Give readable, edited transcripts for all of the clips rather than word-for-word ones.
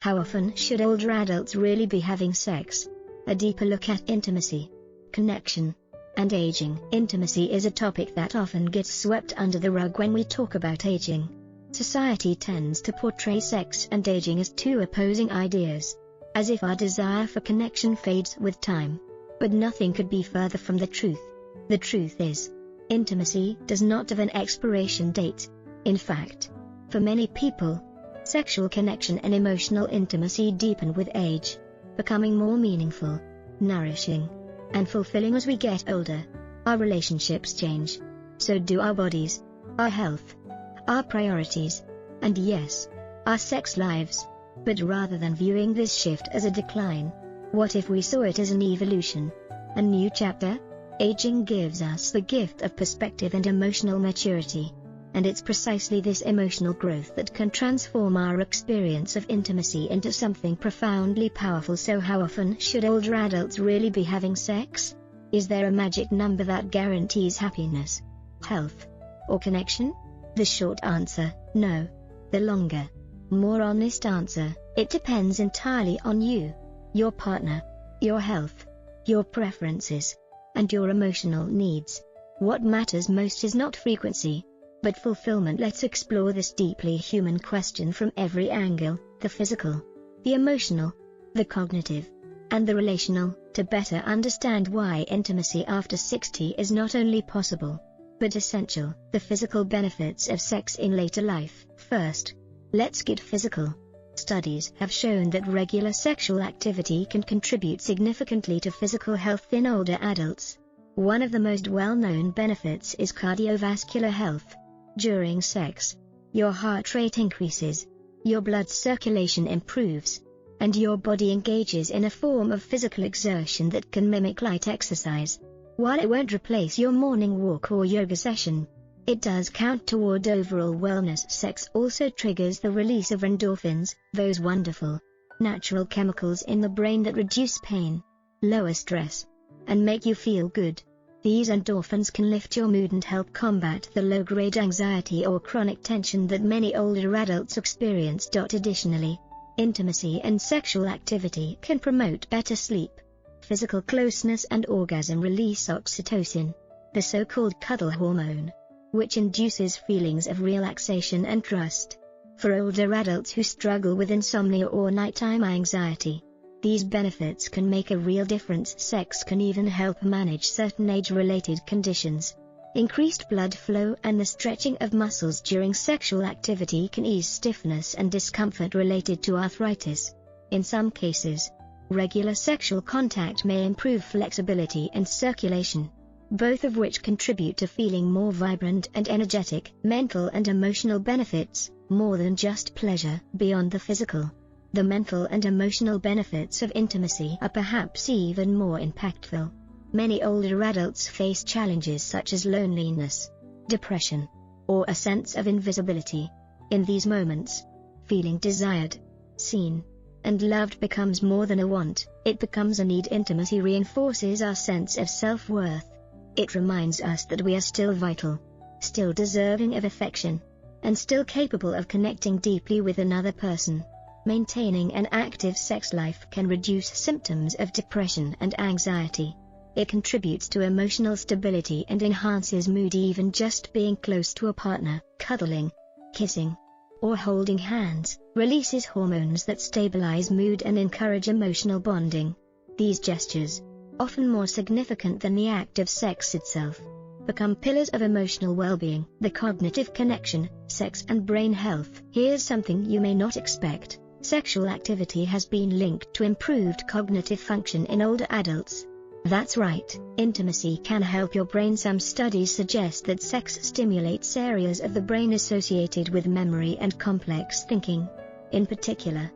How often should older adults really be having sex? A deeper look at intimacy, connection, and aging. Intimacy is a topic that often gets swept under the rug when we talk about aging. Society tends to portray sex and aging as two opposing ideas, as if our desire for connection fades with time. But nothing could be further from the truth. The truth is, intimacy does not have an expiration date. In fact, for many people, sexual connection and emotional intimacy deepen with age, becoming more meaningful, nourishing, and fulfilling as we get older. Our relationships change. So do our bodies, our health, our priorities, and yes, our sex lives. But rather than viewing this shift as a decline, what if we saw it as an evolution? A new chapter? Aging gives us the gift of perspective and emotional maturity. And it's precisely this emotional growth that can transform our experience of intimacy into something profoundly powerful. So how often should older adults really be having sex? Is there a magic number that guarantees happiness, health, or connection? The short answer, no. The longer, more honest answer, it depends entirely on you, your partner, your health, your preferences, and your emotional needs. What matters most is not frequency, but fulfillment. Let's explore this deeply human question from every angle: the physical, the emotional, the cognitive, and the relational, to better understand why intimacy after 60 is not only possible, but essential. The physical benefits of sex in later life. First, let's get physical. Studies have shown that regular sexual activity can contribute significantly to physical health in older adults. One of the most well-known benefits is cardiovascular health. During sex, your heart rate increases, your blood circulation improves, and your body engages in a form of physical exertion that can mimic light exercise. While it won't replace your morning walk or yoga session, it does count toward overall wellness. Sex also triggers the release of endorphins, those wonderful, natural chemicals in the brain that reduce pain, lower stress, and make you feel good. These endorphins can lift your mood and help combat the low-grade anxiety or chronic tension that many older adults experience. Additionally, intimacy and sexual activity can promote better sleep, physical closeness, and orgasm. Release oxytocin, the so-called cuddle hormone, which induces feelings of relaxation and trust. For older adults who struggle with insomnia or nighttime anxiety, these benefits can make a real difference. Sex can even help manage certain age-related conditions. Increased blood flow and the stretching of muscles during sexual activity can ease stiffness and discomfort related to arthritis. In some cases, regular sexual contact may improve flexibility and circulation, both of which contribute to feeling more vibrant and energetic. Mental and emotional benefits, more than just pleasure. Beyond the physical, the mental and emotional benefits of intimacy are perhaps even more impactful. Many older adults face challenges such as loneliness, depression, or a sense of invisibility. In these moments, feeling desired, seen, and loved becomes more than a want, it becomes a need. Intimacy reinforces our sense of self-worth. It reminds us that we are still vital, still deserving of affection, and still capable of connecting deeply with another person. Maintaining an active sex life can reduce symptoms of depression and anxiety. It contributes to emotional stability and enhances mood. Even just being close to a partner, cuddling, kissing, or holding hands, releases hormones that stabilize mood and encourage emotional bonding. These gestures, often more significant than the act of sex itself, become pillars of emotional well-being. The cognitive connection, sex and brain health. Here's something you may not expect. Sexual activity has been linked to improved cognitive function in older adults. That's right, intimacy can help your brain. Some studies suggest that sex stimulates areas of the brain associated with memory and complex thinking. In particular,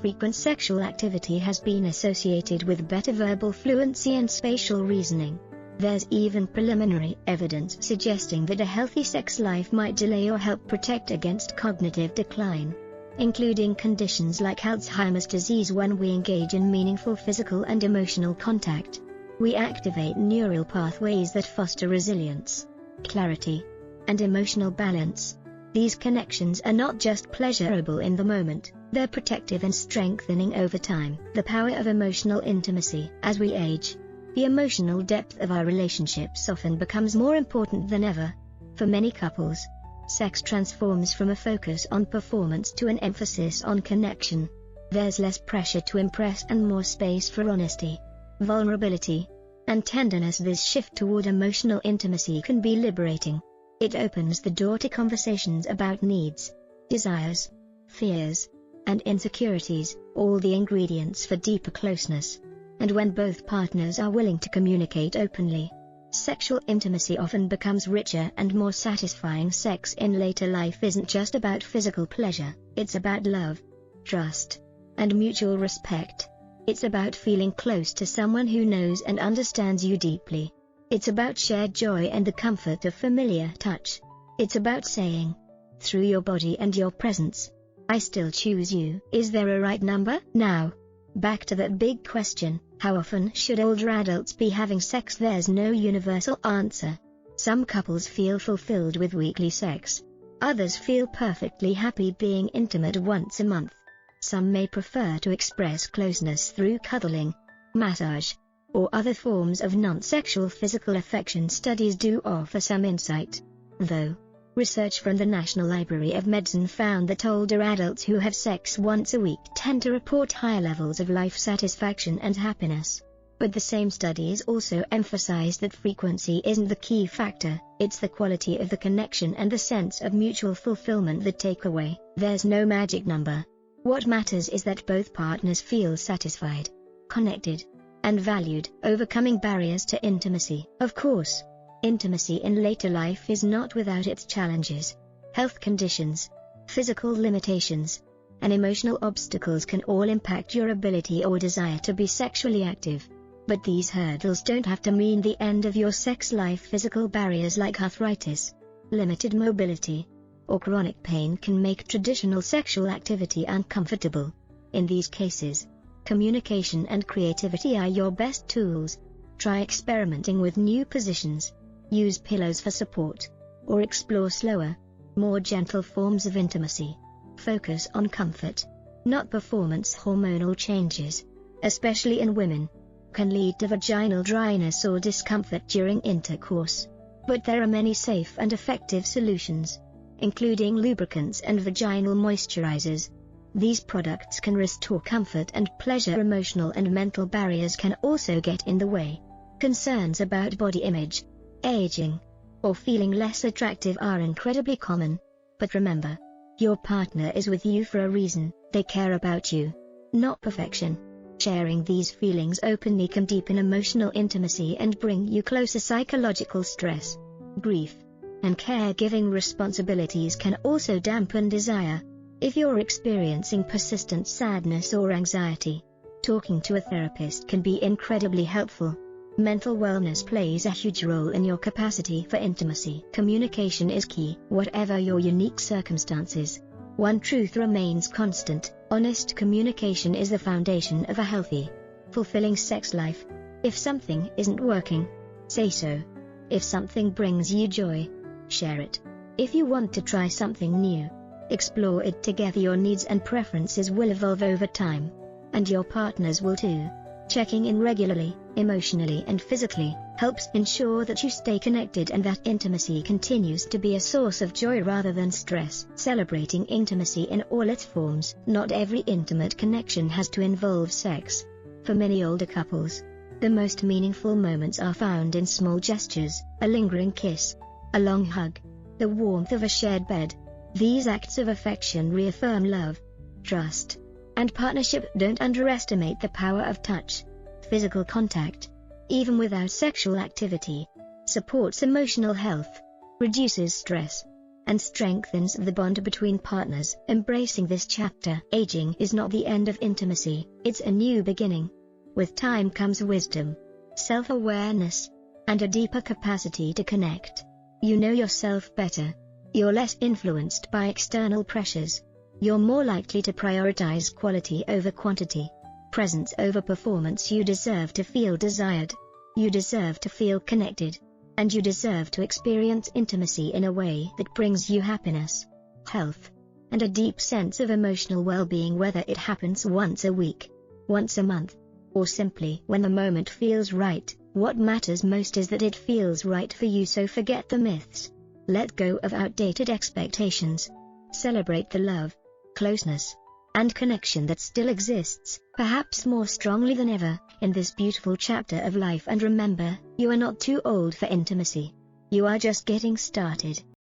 frequent sexual activity has been associated with better verbal fluency and spatial reasoning. There's even preliminary evidence suggesting that a healthy sex life might delay or help protect against cognitive decline, including conditions like Alzheimer's disease. When we engage in meaningful physical and emotional contact, we activate neural pathways that foster resilience, clarity, and emotional balance. These connections are not just pleasurable in the moment, they're protective and strengthening over time. The power of emotional intimacy. As we age, the emotional depth of our relationships often becomes more important than ever. For many couples, sex transforms from a focus on performance to an emphasis on connection. There's less pressure to impress and more space for honesty, vulnerability, and tenderness. This shift toward emotional intimacy can be liberating. It opens the door to conversations about needs, desires, fears, and insecurities, all the ingredients for deeper closeness. And when both partners are willing to communicate openly, sexual intimacy often becomes richer and more satisfying. Sex in later life isn't just about physical pleasure, it's about love, trust, and mutual respect. It's about feeling close to someone who knows and understands you deeply. It's about shared joy and the comfort of familiar touch. It's about saying, through your body and your presence, I still choose you. Is there a right number? Now, back to that big question, how often should older adults be having sex? There's no universal answer. Some couples feel fulfilled with weekly sex. Others feel perfectly happy being intimate once a month. Some may prefer to express closeness through cuddling, massage, or other forms of non-sexual physical affection. Studies do offer some insight, though. Research from the National Library of Medicine found that older adults who have sex once a week tend to report higher levels of life satisfaction and happiness. But the same studies also emphasize that frequency isn't the key factor, it's the quality of the connection and the sense of mutual fulfillment that take away. There's no magic number. What matters is that both partners feel satisfied, connected, and valued. Overcoming barriers to intimacy. Of course, intimacy in later life is not without its challenges. Health conditions, physical limitations, and emotional obstacles can all impact your ability or desire to be sexually active. But these hurdles don't have to mean the end of your sex life. Physical barriers like arthritis, limited mobility, or chronic pain can make traditional sexual activity uncomfortable. In these cases, communication and creativity are your best tools. Try experimenting with new positions, use pillows for support, or explore slower, more gentle forms of intimacy. Focus on comfort, not performance. Hormonal changes, especially in women, can lead to vaginal dryness or discomfort during intercourse. But there are many safe and effective solutions, including lubricants and vaginal moisturizers. These products can restore comfort and pleasure. Emotional and mental barriers can also get in the way. Concerns about body image, aging, or feeling less attractive are incredibly common. But remember, your partner is with you for a reason. They care about you, not perfection. Sharing these feelings openly can deepen emotional intimacy and bring you closer. Psychological stress, grief, and caregiving responsibilities can also dampen desire. If you're experiencing persistent sadness or anxiety, talking to a therapist can be incredibly helpful. Mental wellness plays a huge role in your capacity for intimacy. Communication is key. Whatever your unique circumstances, one truth remains constant: honest communication is the foundation of a healthy, fulfilling sex life. If something isn't working, say so. If something brings you joy, share it. If you want to try something new, explore it together. Your needs and preferences will evolve over time, and your partners will too. Checking in regularly, emotionally and physically, helps ensure that you stay connected and that intimacy continues to be a source of joy rather than stress. Celebrating intimacy in all its forms. Not every intimate connection has to involve sex. For many older couples, the most meaningful moments are found in small gestures, a lingering kiss, a long hug, the warmth of a shared bed. These acts of affection reaffirm love, trust, and partnership. Don't underestimate the power of touch. Physical contact, even without sexual activity, supports emotional health, reduces stress, and strengthens the bond between partners. Embracing this chapter. Aging is not the end of intimacy, it's a new beginning. With time comes wisdom, self-awareness, and a deeper capacity to connect. You know yourself better. You're less influenced by external pressures. You're more likely to prioritize quality over quantity, presence over performance. You deserve to feel desired. You deserve to feel connected. And you deserve to experience intimacy in a way that brings you happiness. health, and a deep sense of emotional well-being, whether it happens once a week, once a month, or simply when the moment feels right. What matters most is that it feels right for you, so forget the myths. Let go of outdated expectations. Celebrate the love, closeness, and connection that still exists, perhaps more strongly than ever, in this beautiful chapter of life. And remember, you are not too old for intimacy. You are just getting started.